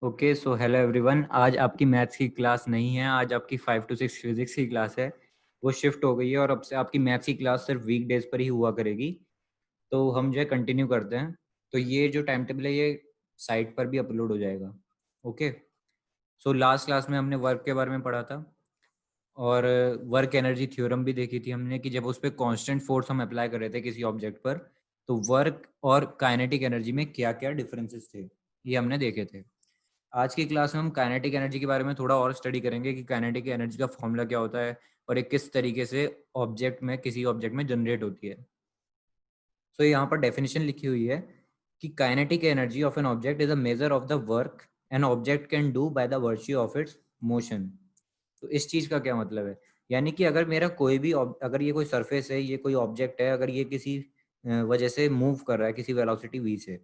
Okay, so hello everyone. आज आपकी maths की क्लास नहीं है, आज आपकी 5 to 6 फिजिक्स की क्लास है। वो शिफ्ट हो गई है और अब से आपकी मैथ्स की क्लास सिर्फ वीक डेज पर ही हुआ करेगी। तो हम जो है कंटिन्यू करते हैं। तो ये जो टाइम टेबल है ये साइट पर भी अपलोड हो जाएगा। ओके, सो लास्ट क्लास में हमने वर्क के बारे में पढ़ा था और वर्क एनर्जी थ्योरम भी देखी थी हमने कि जब उस पर कांस्टेंट फोर्स हम अप्लाई कर रहे थे किसी ऑब्जेक्ट पर, तो वर्क और काइनेटिक एनर्जी में क्या क्या डिफरेंसेस थे, ये हमने देखे थे। आज की क्लास में हम काइनेटिक एनर्जी के बारे में थोड़ा और स्टडी करेंगे कि काइनेटिक एनर्जी का फॉर्मूला क्या होता है और ये किस तरीके से किसी ऑब्जेक्ट में जनरेट होती है। सो यहाँ पर डेफिनेशन लिखी हुई है कि kinetic energy of an object is a measure of the work an object can do by the virtue of its motion. तो इस चीज़ का क्या मतलब है, यानी कि अगर मेरा कोई भी अगर ये कोई सरफेस है, ये कोई ऑब्जेक्ट है, अगर ये किसी वजह से मूव कर रहा है किसी वेलोसिटी v से,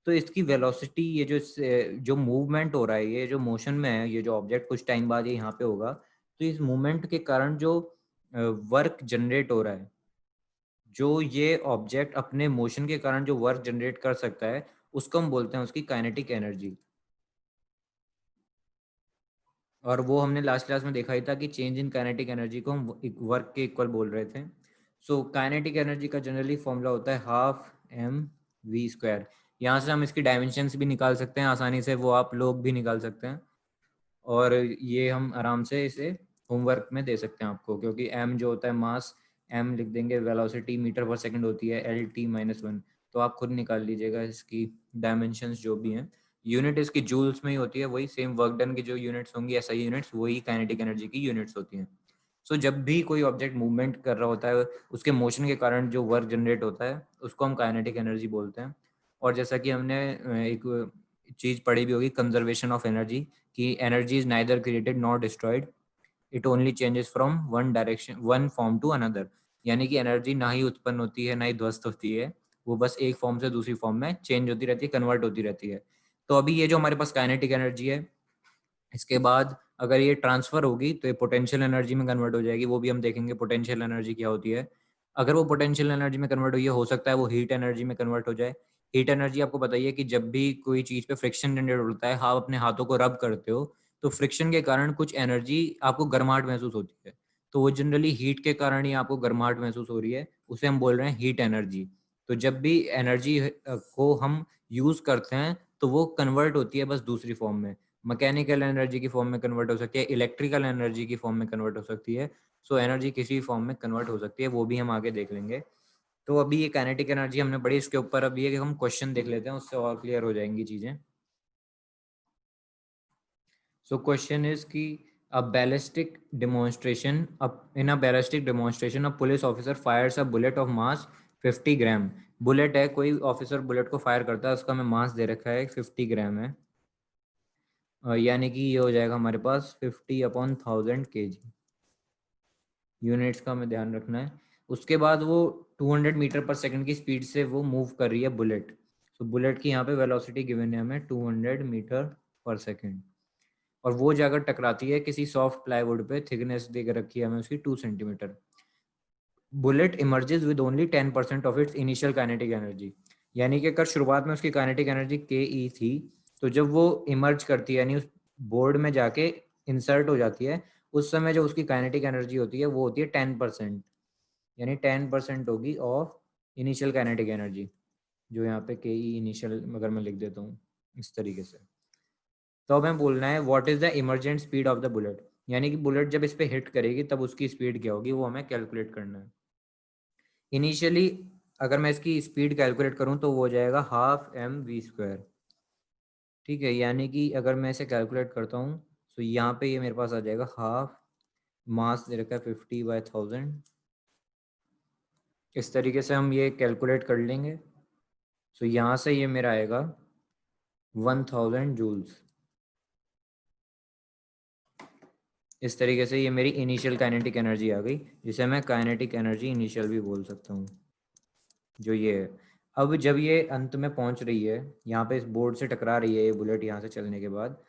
तो इसकी वेलोसिटी ये जो मूवमेंट हो रहा है, ये जो मोशन में है, ये जो ऑब्जेक्ट कुछ टाइम बाद ये यहाँ पे होगा, तो इस मूवमेंट के कारण जो वर्क जनरेट हो रहा है, जो ये ऑब्जेक्ट अपने मोशन के कारण जो वर्क जनरेट कर सकता है, उसको हम बोलते हैं उसकी काइनेटिक एनर्जी। और वो हमने लास्ट क्लास में देखा ही था कि चेंज इन काइनेटिक एनर्जी को हम वर्क के इक्वल बोल रहे थे। सो काइनेटिक एनर्जी का जनरली फॉर्मूला होता है हाफ एम वी स्क्वायर। यहाँ से हम इसकी डायमेंशंस भी निकाल सकते हैं आसानी से, वो आप लोग भी निकाल सकते हैं और ये हम आराम से इसे होमवर्क में दे सकते हैं आपको, क्योंकि एम जो होता है मास, एम लिख देंगे, वेलोसिटी मीटर पर सेकंड होती है, एल टी माइनस वन। तो आप खुद निकाल लीजिएगा इसकी डायमेंशंस जो भी हैं। यूनिट इसकी जूल्स में ही होती है, वही सेम वर्क डन की जो यूनिट्स होंगी एसआई यूनिट्स, वही काइनेटिक एनर्जी की यूनिट्स होती हैं। सो जब भी कोई ऑब्जेक्ट मूवमेंट कर रहा होता है, उसके मोशन के कारण जो वर्क जनरेट होता है उसको हम काइनेटिक एनर्जी बोलते हैं। और जैसा कि हमने एक चीज़ पढ़ी भी होगी, कंजर्वेशन ऑफ एनर्जी, कि energy is neither created nor destroyed, it only changes from one form to another. यानी कि एनर्जी ना ही उत्पन्न होती है ना ही ध्वस्त होती है, वो बस एक फॉर्म से दूसरी फॉर्म में चेंज होती रहती है, कन्वर्ट होती रहती है। तो अभी ये जो हमारे पास काइनेटिक एनर्जी है, इसके बाद अगर ये ट्रांसफर होगी तो ये पोटेंशियल एनर्जी में कन्वर्ट हो जाएगी, वो भी हम देखेंगे पोटेंशियल एनर्जी क्या होती है। अगर वो पोटेंशियल एनर्जी में कन्वर्ट हुई है, हो सकता है वो हीट एनर्जी में कन्वर्ट हो जाए। हीट एनर्जी आपको बताइए कि जब भी कोई चीज़ पे फ्रिक्शन जनरेट होता है, आप अपने हाथों को रब करते हो, तो फ्रिक्शन के कारण कुछ एनर्जी आपको गर्माहट महसूस होती है। तो वो जनरली हीट के कारण ही आपको गर्माहट महसूस हो रही है, उसे हम बोल रहे हैं हीट एनर्जी। तो जब भी एनर्जी को हम यूज़ करते हैं तो वो कन्वर्ट होती है बस दूसरी फॉर्म में। मैकेनिकल एनर्जी की फॉर्म में कन्वर्ट हो सकती है, इलेक्ट्रिकल एनर्जी की फॉर्म में कन्वर्ट हो सकती है। सो एनर्जी किसी फॉर्म में कन्वर्ट हो सकती है, वो भी हम आगे देख लेंगे। तो अभी ये काइनेटिक एनर्जी हमने पढ़ी, इसके ऊपर अब ये कि हम क्वेश्चन देख लेते हैं, उससे और क्लियर हो जाएंगी चीज़ें। सो क्वेश्चन इज कि in a ballistic demonstration a police officer fires a bullet of mass 50 gram. Bullet है, कोई ऑफिसर बुलेट को फायर करता है, उसका हमें मास दे रखा है 50 ग्राम है। यानी कि ये हो जाएगा हमारे पास 50/1000 kg। यूनिट्स का हमें ध्यान रखना है। उसके बाद वो 200 मीटर पर सेकंड की स्पीड से वो मूव कर रही है बुलेट। तो बुलेट की यहाँ पे वेलोसिटी गिवन है हमें 200 मीटर पर सेकंड, और वो जाकर टकराती है किसी सॉफ्ट प्लाईवुड पे, थिकनेस दे रखी है हमें उसकी 2 centimetre. Bullet emerges with only 10% of its initial kinetic energy. यानी कि अगर शुरुआत में उसकी काइनेटिक एनर्जी के ई थी, तो जब वो इमर्ज करती है यानी उस बोर्ड में जाके इंसर्ट हो जाती है, उस समय जो उसकी काइनेटिक एनर्जी होती है वो होती है 10%। यानी 10% होगी ऑफ इनिशियल काइनेटिक एनर्जी, जो यहाँ पे के ई इनिशियल अगर मैं लिख देता हूँ इस तरीके से। तो अब हमें बोलना है what is the emergent speed of the bullet, यानी कि बुलेट जब इस पे हिट करेगी तब उसकी स्पीड क्या होगी, वो हमें कैलकुलेट करना है। इनिशियली अगर मैं इसकी स्पीड कैलकुलेट करूं तो वो हो जाएगा हाफ एम वी स्क्वायर। ठीक है, यानी कि अगर मैं इसे कैलकुलेट करता हूं तो यहाँ पे ये मेरे पास आ जाएगा हाफ, मास दे रखा है 50/1000। इस तरीके से हम ये कैलकुलेट कर लेंगे। तो यहाँ से ये मेरा आएगा 1000 जूल्स। इस तरीके से ये मेरी इनिशियल काइनेटिक एनर्जी आ गई, जिसे मैं काइनेटिक एनर्जी इनिशियल भी बोल सकता हूँ, जो ये है। अब जब ये अंत में पहुंच रही है, यहाँ पे इस बोर्ड से टकरा रही है ये बुलेट यहाँ से चलने के बाद,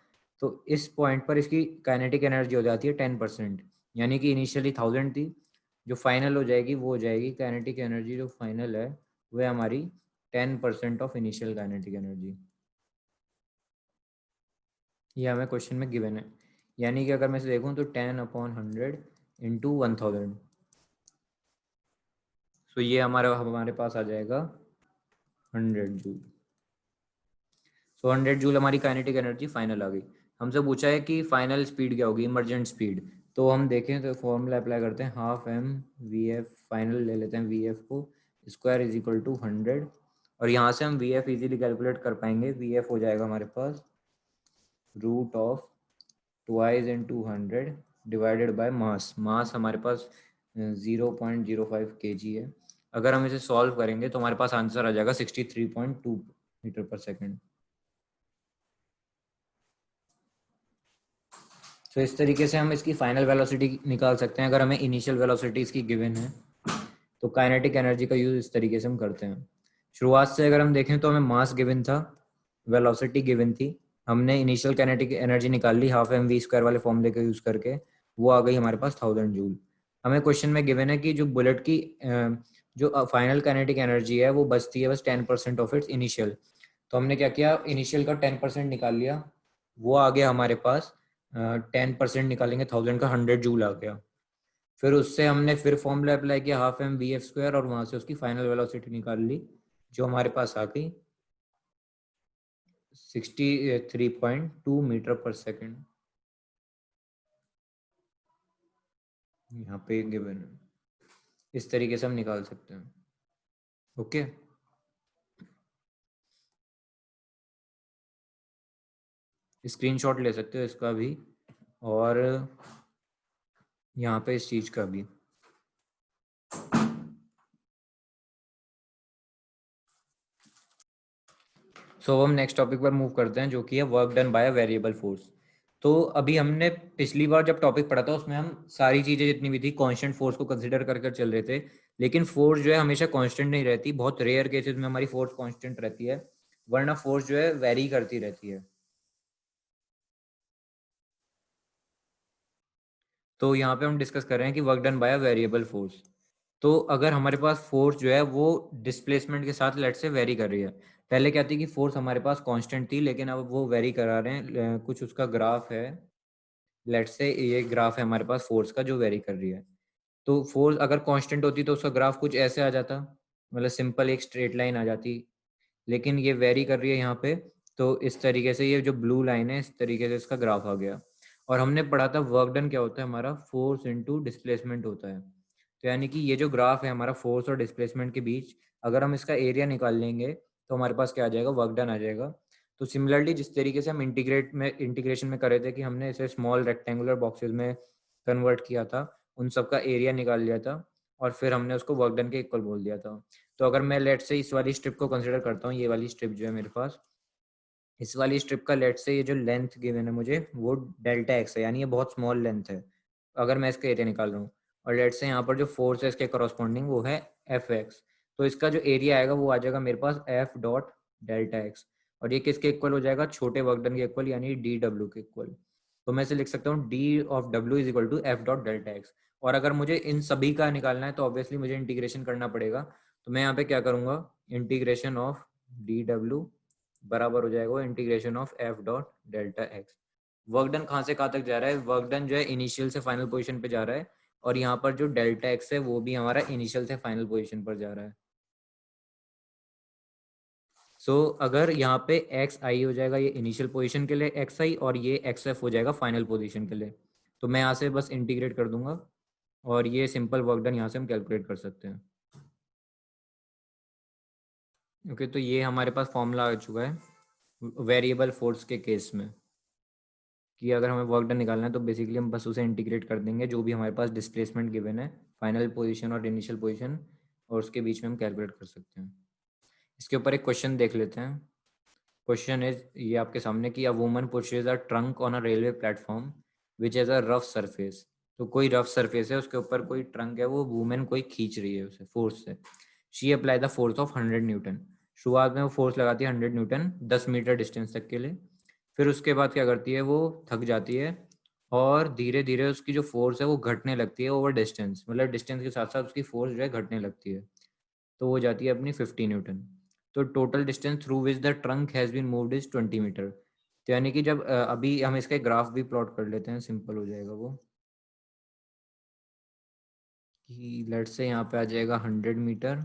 तो इस पॉइंट पर इसकी काइनेटिक एनर्जी हो जाती है 10%। यानी कि इनिशियली 1000 थी, जो फाइनल हो जाएगी वो हो जाएगी काइनेटिक एनर्जी, जो फाइनल है वो है हमारी 10% ऑफ इनिशियल काइनेटिक एनर्जी। ये हमें क्वेश्चन में गिवन है, यानी कि अगर मैं इसे देखूं तो 10/100 इंटू 1000, तो ये हमारे पास आ जाएगा 100 जूल। सो 100 जूल हमारी काइनेटिक एनर्जी फाइनल आ गई। हमसे पूछा है कि फाइनल स्पीड क्या होगी, इमरजेंट स्पीड। तो हम देखें तो फॉर्मूला अप्लाई करते हैं, half M v f, final ले लेते हैं वी एफ को, स्क्वायर इज इक्वल टू 100, और यहाँ से हम वी एफ इजीली कैलकुलेट कर पाएंगे। वी एफ हो जाएगा हमारे पास root of twice into 100 divided by mass. Mass हमारे पास 0.05 kg है। अगर हम इसे सॉल्व करेंगे तो हमारे पास आंसर आ जाएगा 63.2 मीटर पर सेकेंड। तो इस तरीके से हम इसकी फाइनल वेलोसिटी निकाल सकते हैं अगर हमें इनिशियल वेलोसिटी इसकी गिवन है। तो काइनेटिक एनर्जी का यूज इस तरीके से हम करते हैं। शुरुआत से अगर हम देखें तो हमें मास गिवन था, वेलोसिटी गिवन थी, हमने इनिशियल काइनेटिक एनर्जी निकाल ली हाफ एम वी स्क्वायर वाले फॉर्मूले का यूज करके, वो आ गई हमारे पास 1000 जूल। हमें क्वेश्चन में गिवन है कि जो बुलेट की जो फाइनल काइनेटिक एनर्जी है वो बचती है बस 10% ऑफ इट्स इनिशियल। तो हमने क्या किया, इनिशियल का 10% निकाल लिया, वो आ गया हमारे पास 10% निकालेंगे 1000 का 100 जूल आ गया। फिर उससे हमने फिर फॉर्मूला अप्लाई किया half M v f square, और वहां से उसकी फाइनल वेलोसिटी निकाल ली जो हमारे पास आ गई 63.2 मीटर पर सेकेंड। यहाँ पे गिवन है, इस तरीके से हम निकाल सकते हैं। ओके, स्क्रीनशॉट ले सकते हो इसका भी, और यहाँ पे इस चीज का भी। सो हम नेक्स्ट टॉपिक पर मूव करते हैं जो कि है work done by variable force. तो अभी हमने पिछली बार जब टॉपिक पढ़ा था उसमें हम सारी चीजें जितनी भी थी कांस्टेंट फोर्स को कंसीडर कर कर चल रहे थे, लेकिन फोर्स जो है हमेशा कांस्टेंट नहीं रहती, बहुत रेयर केसेस में हमारी फोर्स कांस्टेंट रहती है, वरना फोर्स जो है वेरी करती रहती है। तो यहाँ पे हम डिस्कस कर रहे हैं कि work done by variable force. तो अगर हमारे पास फोर्स जो है वो डिस्प्लेसमेंट के साथ लेट से वेरी कर रही है, पहले क्या थी कि फोर्स हमारे पास कांस्टेंट थी, लेकिन अब वो वेरी करा रहे हैं, कुछ उसका ग्राफ है, लेट से ये ग्राफ है हमारे पास फोर्स का जो वेरी कर रही है। तो फोर्स अगर कांस्टेंट होती तो उसका ग्राफ कुछ ऐसे आ जाता, मतलब सिंपल एक स्ट्रेट लाइन आ जाती, लेकिन ये वेरी कर रही है यहाँ पे। तो इस तरीके से ये जो ब्लू लाइन है इस तरीके से इसका ग्राफ आ गया। और हमने पढ़ा था वर्क डन क्या होता है, हमारा फोर्स इनटू डिस्प्लेसमेंट होता है। तो यानी कि ये जो ग्राफ है हमारा फोर्स और डिस्प्लेसमेंट के बीच, अगर हम इसका एरिया निकाल लेंगे तो हमारे पास क्या आ जाएगा, वर्क डन आ जाएगा। तो सिमिलरली जिस तरीके से हम इंटीग्रेशन में कर रहे थे कि हमने इसे स्मॉल रेक्टेंगुलर बॉक्सेस में कन्वर्ट किया था, उन सब का एरिया निकाल लिया था, और फिर हमने उसको वर्क डन के इक्वल बोल दिया था। तो अगर मैं लेट से इस वाली स्ट्रिप को कंसिडर करता हूँ, ये वाली स्ट्रिप जो है मेरे पास, इस वाली स्ट्रिप का लेट से ये जो लेंथ गिवन है मुझे वो डेल्टा एक्स है, यानी ये बहुत स्मॉल लेंथ है अगर मैं इसका एरिया निकाल रहा हूँ। और लेट से यहाँ पर जो फोर्स है इसके करस्पॉन्डिंग वो है एफ एक्स। तो इसका जो एरिया आएगा वो आ जाएगा मेरे पास एफ डॉट डेल्टा एक्स, और ये किसके इक्वल हो जाएगा, छोटे वर्क डन के इक्वल, यानी डी डब्ल्यू के इक्वल। तो मैं इसे लिख सकता हूँ डी ऑफ डब्ल्यू is equal to f dot delta x. और अगर मुझे इन सभी का निकालना है तो ऑब्वियसली मुझे इंटीग्रेशन करना पड़ेगा। तो मैं यहाँ पे क्या करूँगा, इंटीग्रेशन ऑफ डी डब्ल्यू बराबर हो जाएगा वो integration of F dot delta x. Work done कहाँ से कहाँ तक जा रहा है, वर्क डन जो है इनिशियल से फाइनल पोजीशन पे जा रहा है, और यहाँ पर जो डेल्टा एक्स है वो भी हमारा इनिशियल से फाइनल पोजीशन पर जा रहा है। अगर यहाँ पे एक्स आई हो जाएगा ये इनिशियल पोजीशन के लिए एक्स आई, और ये एक्स एफ हो जाएगा फाइनल पोजीशन के लिए। तो मैं यहाँ से बस इंटीग्रेट कर दूंगा, और ये सिंपल वर्क डन यहाँ से हम कैलकुलेट कर सकते हैं। ओके, तो ये हमारे पास फॉर्मूला आ चुका है वेरिएबल फोर्स के केस में, कि अगर हमें वर्क डन निकालना है तो बेसिकली हम बस उसे इंटीग्रेट कर देंगे जो भी हमारे पास डिस्प्लेसमेंट गिवन है, फाइनल पोजीशन और इनिशियल पोजीशन, और उसके बीच में हम कैलकुलेट कर सकते हैं। इसके ऊपर एक क्वेश्चन देख लेते हैं। क्वेश्चन इज ये आपके सामने कि a woman pushes a trunk on a railway platform which is a rough surface. तो कोई रफ सरफेस है, उसके ऊपर कोई ट्रंक है, वो वुमेन कोई खींच रही है उसे फोर्स से। She apply the force of 100 Newton. शुरुआत में वो फोर्स लगाती है 100 न्यूटन 10 मीटर डिस्टेंस तक के लिए। फिर उसके बाद क्या करती है, वो थक जाती है, और धीरे धीरे उसकी जो फोर्स है वो घटने लगती है ओवर डिस्टेंस, मतलब डिस्टेंस के साथ साथ उसकी फोर्स जो है घटने लगती है। तो वो जाती है अपनी 50 न्यूटन। तो total distance through which the trunk has been moved is 20 metre. तो यानी कि जब अभी हम इसका एक ग्राफ भी प्लॉट कर लेते हैं, सिंपल हो जाएगा वो, कि लेट से यहाँ पे आ जाएगा 100 मीटर,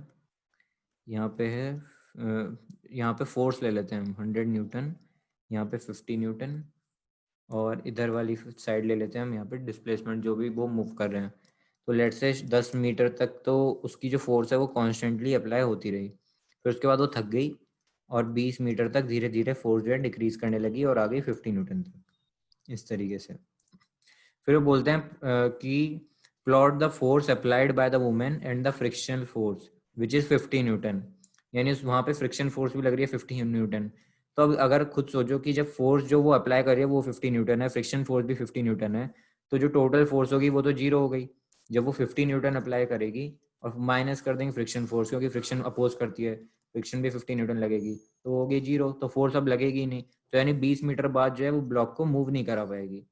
यहाँ पे है यहाँ पे फोर्स ले लेते हैं हम 100 न्यूटन, यहाँ पे 50 न्यूटन, और इधर वाली साइड ले लेते हैं हम यहाँ पे डिस्प्लेसमेंट जो भी वो मूव कर रहे हैं। तो लेट से 10 मीटर तक तो उसकी जो फोर्स है वो कॉन्स्टेंटली अप्लाई होती रही, फिर उसके बाद वो थक गई और 20 मीटर तक धीरे धीरे फोर्स जो है डिक्रीज करने लगी और आ गई 50 न्यूटन तक, इस तरीके से। फिर वो बोलते हैं कि plot the force applied by the women and the frictional force which is 50 Newton, यानी वहाँ पे फ्रिक्शन फोर्स भी लग रही है 50 न्यूटन। तो अब अगर खुद सोचो कि जब फोर्स जो वो अप्लाई कर रही है वो 50 न्यूटन है, फ्रिक्शन फोर्स भी 50 न्यूटन है, तो जो टोटल फोर्स होगी वो तो जीरो हो गई जब वो 50 न्यूटन अप्लाई करेगी, और माइनस कर देंगे फ्रिक्शन फोर्स, क्योंकि फ्रिक्शन अपोज करती है, फ्रिक्शन भी 50 न्यूटन लगेगी, तो होगी जीरो, तो फोर्स अब लगेगी ही नहीं। तो यानी 20 मीटर बाद जो है वो ब्लॉक को मूव नहीं करा पाएगी।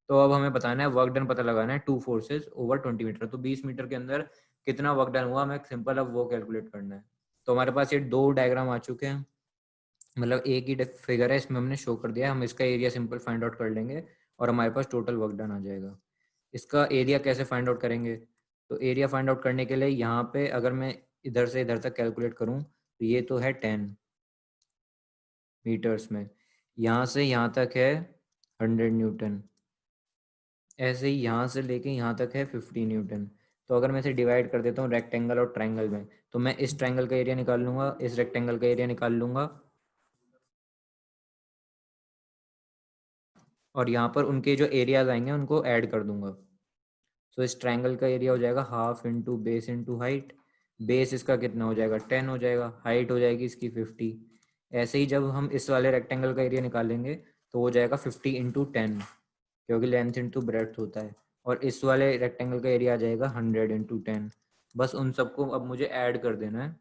तो अब हमें बताना है वर्क डन, पता लगाना है टू फोर्सेस ओवर 20 मीटर, तो 20 मीटर के अंदर कितना वर्क डन हुआ हमें सिंपल अब वो कैलकुलेट करना है। तो हमारे पास ये दो डायग्राम आ चुके हैं, मतलब एक ही फिगर है, इसमें हमने शो कर दिया, हम इसका एरिया सिंपल फाइंड आउट कर लेंगे और हमारे पास टोटल वर्क डन आ जाएगा। इसका एरिया कैसे फाइंड आउट करेंगे? तो एरिया फाइंड आउट करने के लिए यहाँ पे अगर मैं इधर से इधर तक कैलकुलेट करूँ तो ये तो है 10 मीटर्स में, यहाँ से यहाँ तक है 100 न्यूटन, ऐसे ही यहाँ से लेके यहाँ तक है 50 न्यूटन। तो अगर मैं इसे डिवाइड कर देता हूँ रेक्टेंगल और ट्रायंगल में, तो मैं इस ट्रायंगल का एरिया निकाल लूंगा, इस रेक्टेंगल का एरिया निकाल लूंगा, और यहाँ पर उनके जो एरियाज आएंगे उनको ऐड कर दूंगा। तो इस ट्रायंगल का एरिया हो जाएगा half into base into height, base इसका कितना हो जाएगा 10 हो जाएगा, हाइट हो जाएगी इसकी 50। ऐसे ही जब हम इस वाले रेक्टेंगल का एरिया निकालेंगे तो हो जाएगा 50 इंटू 10, क्योंकि लेंथ इंटू ब्रेड्थ होता है, और इस वाले रेक्टेंगल का एरिया आ जाएगा 100 इंटू 10। बस उन सबको अब मुझे ऐड कर देना है।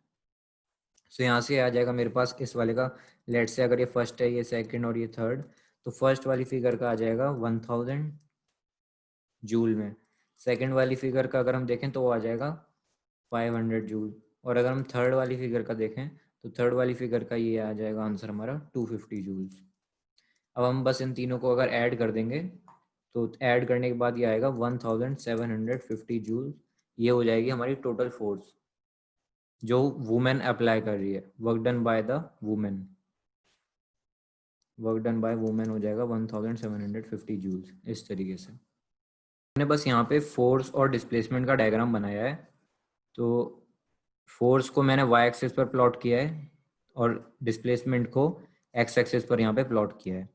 सो यहाँ से आ जाएगा मेरे पास इस वाले का, लेट से अगर ये फर्स्ट है, ये सेकंड और ये थर्ड, तो फर्स्ट वाली फिगर का आ जाएगा 1000 जूल में, सेकंड वाली फिगर का अगर हम देखें तो वो आ जाएगा 500 जूल, और अगर हम थर्ड वाली फिगर का देखें तो थर्ड वाली फिगर का ये आ जाएगा आंसर हमारा 250 जूल्स। अब हम बस इन तीनों को अगर ऐड कर देंगे तो ऐड करने के बाद ये आएगा 1750 जूल, ये हो जाएगी हमारी टोटल फोर्स जो वुमेन अप्लाई कर रही है, work done by the women, work done by women हो जाएगा 1750 जूल्स, इस तरीके से। मैंने बस यहाँ पे फोर्स और डिस्प्लेसमेंट का डायग्राम बनाया है। तो फोर्स को मैंने वाई एक्सिस पर प्लॉट किया है और डिस्प्लेसमेंट को एक्स एक्सिस पर यहाँ पे प्लॉट किया है।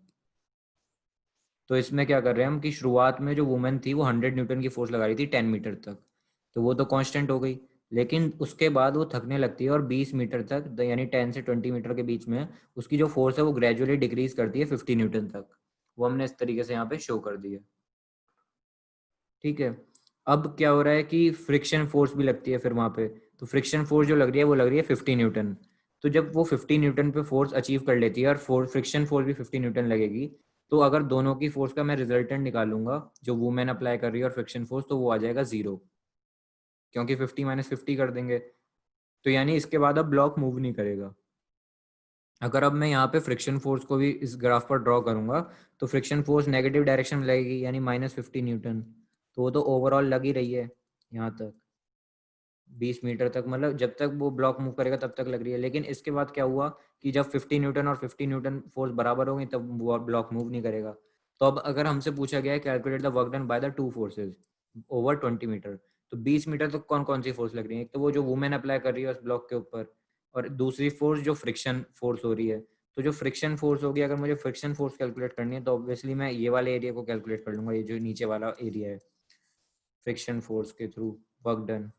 तो इसमें क्या कर रहे हैं हम कि शुरुआत में जो वुमेन थी वो 100 न्यूटन की फोर्स लगा रही थी 10 मीटर तक, तो वो तो कांस्टेंट हो गई, लेकिन उसके बाद वो थकने लगती है और 20 मीटर तक यानी 10 से 20 मीटर के बीच में उसकी जो फोर्स है वो ग्रेजुअली डिक्रीज करती है 50 न्यूटन तक। वो हमने इस तरीके से यहाँ पे शो कर दिया। ठीक है, अब क्या हो रहा है कि फ्रिक्शन फोर्स भी लगती है फिर वहाँ पे, तो फ्रिक्शन फोर्स जो लग रही है वो लग रही है 50 न्यूटन। तो जब वो 50 न्यूटन पे फोर्स अचीव कर लेती है और फ्रिक्शन फोर्स भी 50 न्यूटन लगेगी, तो अगर दोनों की फोर्स का मैं रिजल्टेंट निकालूंगा जो वुमेन अप्लाई कर रही है और फ्रिक्शन फोर्स, तो वो आ जाएगा 0, क्योंकि 50 माइनस 50 कर देंगे, तो यानी इसके बाद अब ब्लॉक मूव नहीं करेगा। अगर अब मैं यहाँ पे फ्रिक्शन फोर्स को भी इस ग्राफ पर ड्रॉ करूंगा तो फ्रिक्शन फोर्स नेगेटिव डायरेक्शन में लगेगी, यानी -50 न्यूटन, तो वो तो ओवरऑल लग ही रही है यहाँ तक 20 मीटर तक, मतलब जब तक वो ब्लॉक मूव करेगा तब तक लग रही है। लेकिन इसके बाद क्या हुआ कि जब 50 न्यूटन और 50 न्यूटन फोर्स बराबर होंगे तब ब्लॉक मूव नहीं करेगा। तो अब अगर हमसे पूछा गया है calculate the work done by the two forces over 20 metre, तो 20 मीटर तक कौन कौन सी फोर्स लग रही है? एक तो वो जो वुमेन अप्लाई कर रही है उस ब्लॉक के ऊपर, और दूसरी फोर्स जो फ्रिक्शन फोर्स हो रही है। तो जो फ्रिक्शन फोर्स होगी, अगर मुझे फ्रिक्शन फोर्स कैलकुलेट करनी है तो ऑब्वियसली मैं ये वाले एरिया को कैलकुलेट कर लूंगा, ये जो नीचे वाला एरिया है फ्रिक्शन फोर्स के थ्रू वर्क डन,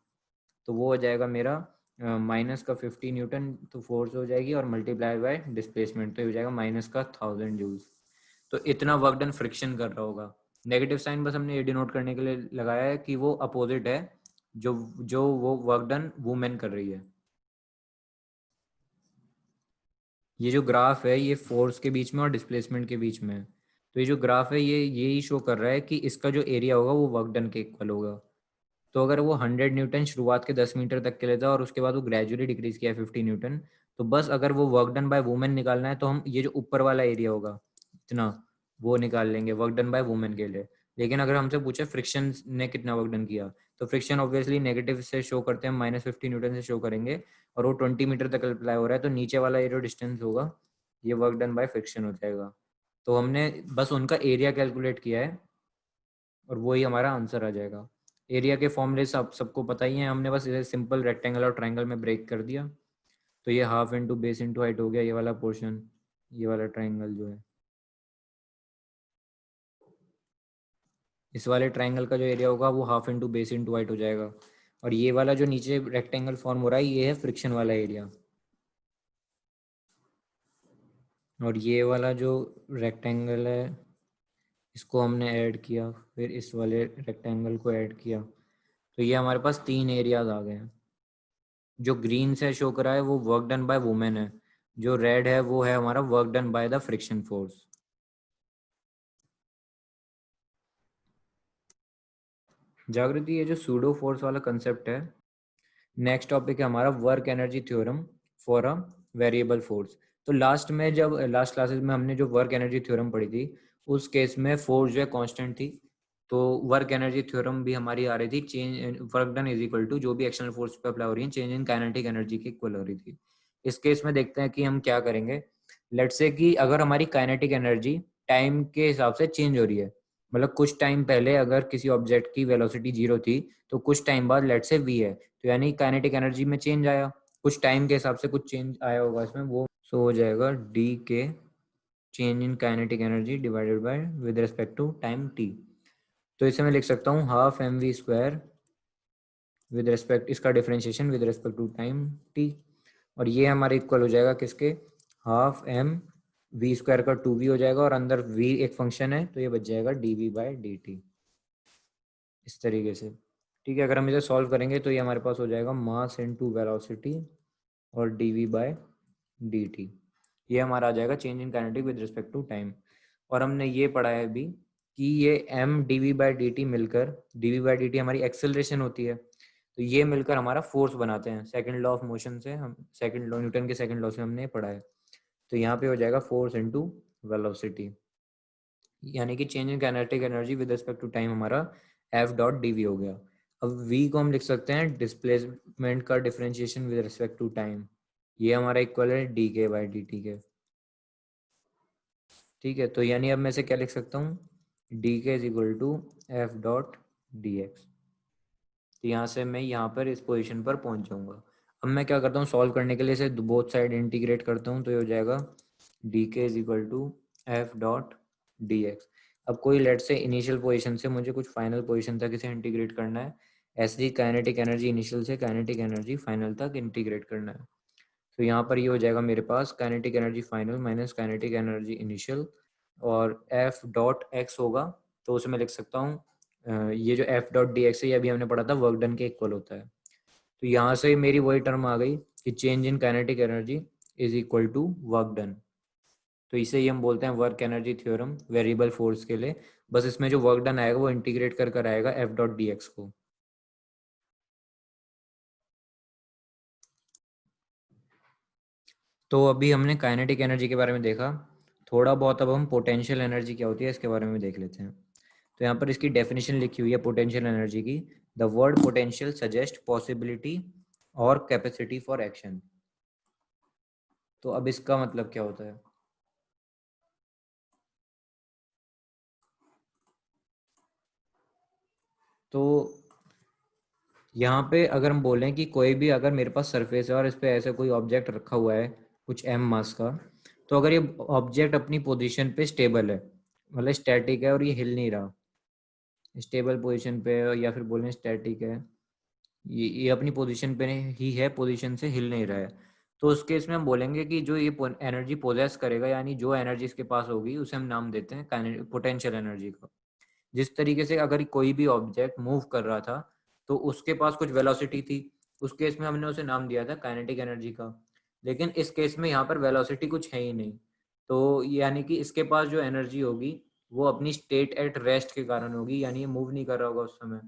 तो वो हो जाएगा मेरा माइनस का 50 न्यूटन तो फोर्स हो जाएगी, और मल्टीप्लाई बाय डिस्प्लेसमेंट तो हो जाएगा माइनस का 1000 जूल्स। तो इतना वर्क डन फ्रिक्शन कर रहा होगा। नेगेटिव साइन बस हमने ये डिनोट करने के लिए लगाया है कि वो अपोजिट है, जो जो वो वर्क डन वुमेन कर रही है। ये जो ग्राफ है ये फोर्स के बीच में और डिस्प्लेसमेंट के बीच में है। तो ये जो ग्राफ है ये यही शो कर रहा है कि इसका जो एरिया होगा वो वर्क डन के इक्वल होगा। तो अगर वो 100 न्यूटन शुरुआत के 10 मीटर तक के लिए था और उसके बाद वो ग्रेजुअली डिक्रीज किया 50 न्यूटन, तो बस अगर वो वर्क डन बाय वुमेन निकालना है तो हम ये जो ऊपर वाला एरिया होगा इतना वो निकाल लेंगे वर्क डन बाय वुमेन के लिए। लेकिन अगर हमसे पूछे फ्रिक्शन ने कितना वर्क डन किया, तो फ्रिक्शन ऑब्वियसली नेगेटिव से शो करते हैं, -50 न्यूटन से शो करेंगे, और वो 20 मीटर तक अप्लाई हो रहा है, तो नीचे वाला ये जो डिस्टेंस होगा ये वर्क डन बाय फ्रिक्शन हो जाएगा। तो हमने बस उनका एरिया कैलकुलेट किया है और वही हमारा आंसर आ जाएगा। एरिया के फॉर्मूले सबको पता ही है, हमने बस इसे सिंपल रेक्टेंगल और ट्राइंगल में ब्रेक कर दिया। तो ये half into base into height हो गया ये वाला पोर्शन, ये वाला ट्राइंगल जो है। इस वाले ट्राइंगल का जो एरिया होगा वो half into base into height हो जाएगा। और ये वाला जो नीचे रेक्टेंगल फॉर्म हो रहा है ये है फ्रिक्शन वाला एरिया। और ये वाला जो रेक्टेंगल है इसको हमने ऐड किया, फिर इस वाले रेक्टेंगल को ऐड किया, तो ये हमारे पास 3 एरियाज आ गए हैं। जो ग्रीन से शो करा है वो वर्क डन बाय वुमेन है, जो रेड है वो है हमारा work done by the friction force. जागृति, ये जो सूडो फोर्स वाला कंसेप्ट है, नेक्स्ट टॉपिक है हमारा work energy theorem for a variable force. तो लास्ट में जब लास्ट क्लासेस में हमने जो वर्क एनर्जी थ्योरम पढ़ी थी उस केस में फोर्स जो है कांस्टेंट थी, तो वर्क एनर्जी थ्योरम भी हमारी आ रही थी, change work done is equal to जो भी एक्सटर्नल फोर्स पे अप्लाई हो रही है चेंज इन काइनेटिक एनर्जी की इक्वल हो रही थी। इस केस में देखते हैं कि हम क्या करेंगे। लेट्स से कि अगर हमारी काइनेटिक एनर्जी टाइम के हिसाब से चेंज हो रही है, मतलब कुछ टाइम पहले अगर किसी ऑब्जेक्ट की वेलोसिटी 0 थी तो कुछ टाइम बाद लेट्स से v है, तो यानी काइनेटिक एनर्जी में चेंज आया, कुछ टाइम के हिसाब से कुछ चेंज आया होगा इसमें, वो सो हो जाएगा D K change in kinetic energy divided by with respect to time T. तो इसे मैं लिख सकता हूँ half M V square with respect, इसका differentiation with respect to time T, और ये हमारे इक्वल हो जाएगा किसके, हाफ एम वी स्क्वायर का 2v हो जाएगा, और अंदर v एक फंक्शन है तो ये बच जाएगा dv बाय dt इस तरीके से। ठीक है, अगर हम इसे सॉल्व करेंगे तो ये हमारे पास हो जाएगा मास इनटू वेलोसिटी और dv बाय dt, ये हमारा आ जाएगा change in kinetic with respect to time. और हमने ये पढ़ा है अभी कि ये m dv बाय dt मिलकर, dv बाय dt हमारी एक्सेलरेशन होती है, तो ये मिलकर हमारा फोर्स बनाते हैं। सेकंड लॉ ऑफ मोशन से हम, सेकंड लॉ न्यूटन के सेकंड लॉ से हमने पढ़ा है। तो यहाँ पे हो जाएगा फोर्स इनटू वेलोसिटी, यानी कि change in kinetic energy with respect to time हमारा एफ डॉट डी वी हो गया। अब v को हम लिख सकते हैं डिस्प्लेसमेंट का differentiation with respect to time, ये हमारा इक्वल है डी के बाई डी टी के। ठीक है, तो यानी अब मैं इसे क्या लिख सकता हूँ, d k is equal to f dot d x. तो यहाँ से मैं यहाँ पर इस पोजीशन पर पहुँच जाऊँगा। अब मैं क्या करता हूँ, सॉल्व करने के लिए इसे बोथ साइड इंटीग्रेट करता हूँ, तो ये हो जाएगा D k is equal to f dot d x. अब कोई लेट से इनिशियल पोजीशन से मुझे कुछ फाइनल पोजीशन तक इसे इंटीग्रेट करना है, ऐसे ही काइनेटिक एनर्जी इनिशियल से काइनेटिक एनर्जी फाइनल तक इंटीग्रेट करना है। तो यहाँ पर ये हो जाएगा मेरे पास kinetic energy final minus kinetic energy initial, और एफ डॉट एक्स होगा, तो उसे मैं लिख सकता हूँ ये जो एफ डॉट डी एक्स है ये अभी हमने पढ़ा था वर्क डन के इक्वल होता है। तो यहाँ से मेरी वही टर्म आ गई कि change in kinetic energy is equal to work done. तो इसे ही हम बोलते हैं work energy theorem variable force के लिए। बस इसमें जो वर्क डन आएगा वो इंटीग्रेट कर कर आएगा एफ डॉट डी एक्स को। तो अभी हमने काइनेटिक एनर्जी के बारे में देखा, थोड़ा बहुत अब हम पोटेंशियल एनर्जी क्या होती है इसके बारे में देख लेते हैं। तो यहाँ पर इसकी डेफिनेशन लिखी हुई है पोटेंशियल एनर्जी की, the word potential suggest possibility और कैपेसिटी फॉर एक्शन। तो अब इसका मतलब क्या होता है, तो यहाँ पे अगर हम बोलें कि कोई भी अगर मेरे पास सरफेस है और इस पे ऐसे कोई ऑब्जेक्ट रखा हुआ है कुछ एम मास का, तो अगर ये ऑब्जेक्ट अपनी पोजीशन पे स्टेबल है, मतलब स्टैटिक है और ये हिल नहीं रहा, स्टेबल पोजीशन पे या फिर बोलें स्टैटिक है, ये अपनी पोजीशन पे ही है, पोजीशन से हिल नहीं रहा है, तो उस केस में हम बोलेंगे कि जो ये एनर्जी पोजेस करेगा, यानी जो एनर्जी इसके पास होगी उसे हम नाम देते हैं पोटेंशियल एनर्जी का। जिस तरीके से अगर कोई भी ऑब्जेक्ट मूव कर रहा था तो उसके पास कुछ वेलोसिटी थी, उस केस में हमने उसे नाम दिया था काइनेटिक एनर्जी का। लेकिन इस केस में यहाँ पर वेलोसिटी कुछ है ही नहीं, तो यानी कि इसके पास जो एनर्जी होगी वो अपनी स्टेट एट रेस्ट के कारण होगी, यानी ये मूव नहीं कर रहा होगा उस समय,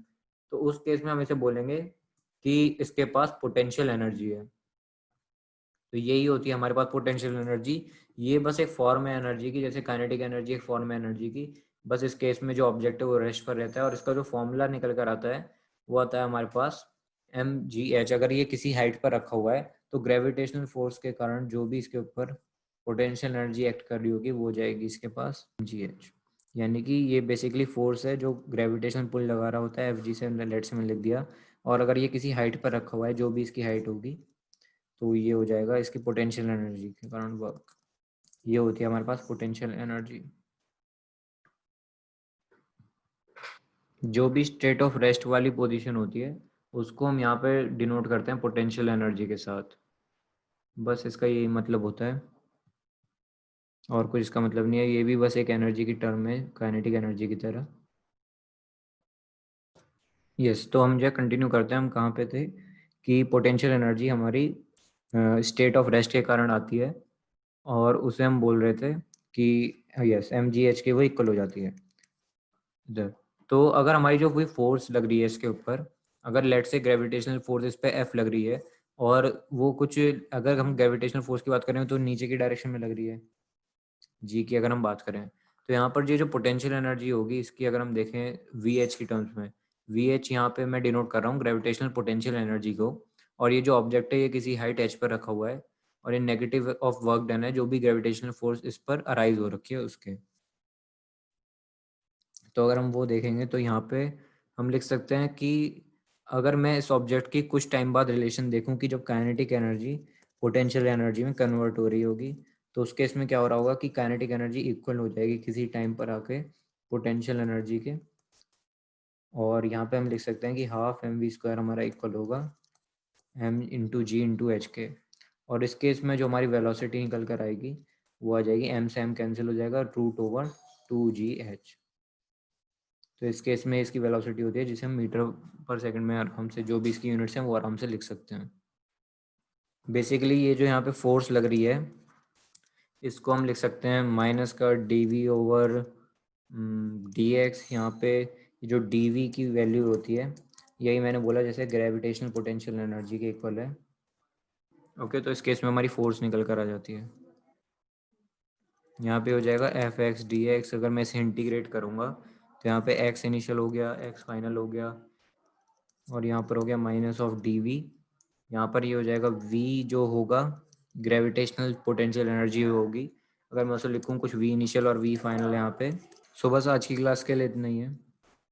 तो उस केस में हम इसे बोलेंगे कि इसके पास पोटेंशियल एनर्जी है। तो यही होती है हमारे पास पोटेंशियल एनर्जी, ये बस एक फॉर्म है एनर्जी की, जैसे काइनेटिक एनर्जी एक फॉर्म है एनर्जी की। बस इस केस में जो ऑब्जेक्ट है वो रेस्ट पर रहता है, और इसका जो फॉर्मूला निकल कर आता है वो आता है हमारे पास mgh। अगर ये किसी हाइट पर रखा हुआ है तो ग्रेविटेशनल फोर्स के कारण जो भी इसके ऊपर पोटेंशियल एनर्जी एक्ट कर रही होगी वो जाएगी इसके पास mgh। यानी कि ये बेसिकली फोर्स है जो ग्रेविटेशनल पुल लगा रहा होता है, एफ जी से लेट से मैंने लिख दिया। और अगर ये किसी हाइट पर रखा हुआ है, जो भी इसकी हाइट होगी, तो ये हो जाएगा इसकी पोटेंशियल एनर्जी के कारण वर्क। ये होती है हमारे पास पोटेंशियल एनर्जी। जो भी स्टेट ऑफ रेस्ट वाली पोजीशन होती है उसको हम यहाँ पे डिनोट करते हैं पोटेंशियल एनर्जी के साथ। बस इसका यही मतलब होता है, और कुछ इसका मतलब नहीं है। ये भी बस एक एनर्जी की टर्म है काइनेटिक एनर्जी की तरह। यस, तो हम जो कंटिन्यू करते हैं, हम कहाँ पे थे कि पोटेंशियल एनर्जी हमारी स्टेट ऑफ रेस्ट के कारण आती है, और उसे हम बोल रहे थे कि यस एम जी एच के वो इक्वल हो जाती है इधर। तो अगर हमारी जो कोई फोर्स लग रही है इसके ऊपर, अगर लेट से ग्रेविटेशनल फोर्स इस पे एफ लग रही है, और वो कुछ, अगर हम ग्रेविटेशनल फोर्स की बात करें तो नीचे की डायरेक्शन में लग रही है, जी की अगर हम बात करें, तो यहाँ पर ये जो पोटेंशियल एनर्जी होगी इसकी अगर हम देखें वी एच की टर्म्स में, वी एच यहाँ पे मैं डिनोट कर रहा हूँ ग्रेविटेशनल पोटेंशियल एनर्जी को। और ये जो ऑब्जेक्ट है ये किसी हाइट एच पर रखा हुआ है, और ये नेगेटिव ऑफ वर्क डन है जो भी ग्रेविटेशनल फोर्स इस पर अराइज हो रखी है उसके। तो अगर हम वो देखेंगे तो यहाँ पे हम लिख सकते हैं कि अगर मैं इस ऑब्जेक्ट की कुछ टाइम बाद रिलेशन देखूं कि जब काइनेटिक एनर्जी पोटेंशियल एनर्जी में कन्वर्ट हो रही होगी, तो उस केस में क्या हो रहा होगा कि काइनेटिक एनर्जी इक्वल हो जाएगी किसी टाइम पर आके पोटेंशियल एनर्जी के। और यहाँ पे हम लिख सकते हैं कि हाफ एम वी स्क्वायर हमारा इक्वल होगा एम इंटू जी इंटू एच के। और इस केस में जो हमारी वेलोसिटी निकल कर आएगी वो आ जाएगी एम से एम कैंसिल हो जाएगा, रूट ओवर 2gh। तो इस केस में इसकी वेलोसिटी होती है जिसे हम मीटर पर सेकंड में आराम से, जो भी इसकी यूनिट्स हैं वो आराम से लिख सकते हैं। बेसिकली ये जो यहाँ पे फोर्स लग रही है इसको हम लिख सकते हैं माइनस का d v over d x. यहाँ पे जो डी वी की वैल्यू होती है, यही मैंने बोला जैसे ग्रेविटेशनल पोटेंशियल एनर्जी के इक्वल है। ओके, तो इस केस में हमारी फोर्स निकल कर आ जाती है। यहाँ पे हो जाएगा एफ एक्स डी एक्स। अगर मैं इसे इंटीग्रेट करूँगा तो यहाँ पे एक्स इनिशियल हो गया, एक्स फाइनल हो गया, और यहाँ पर हो गया माइनस ऑफ डी वी। यहाँ पर ये हो जाएगा वी जो होगा ग्रेविटेशनल पोटेंशियल एनर्जी होगी। अगर मैं उसे लिखूँ कुछ वी इनिशियल और वी फाइनल यहाँ पे। सो बस आज की क्लास के लिए इतना ही है।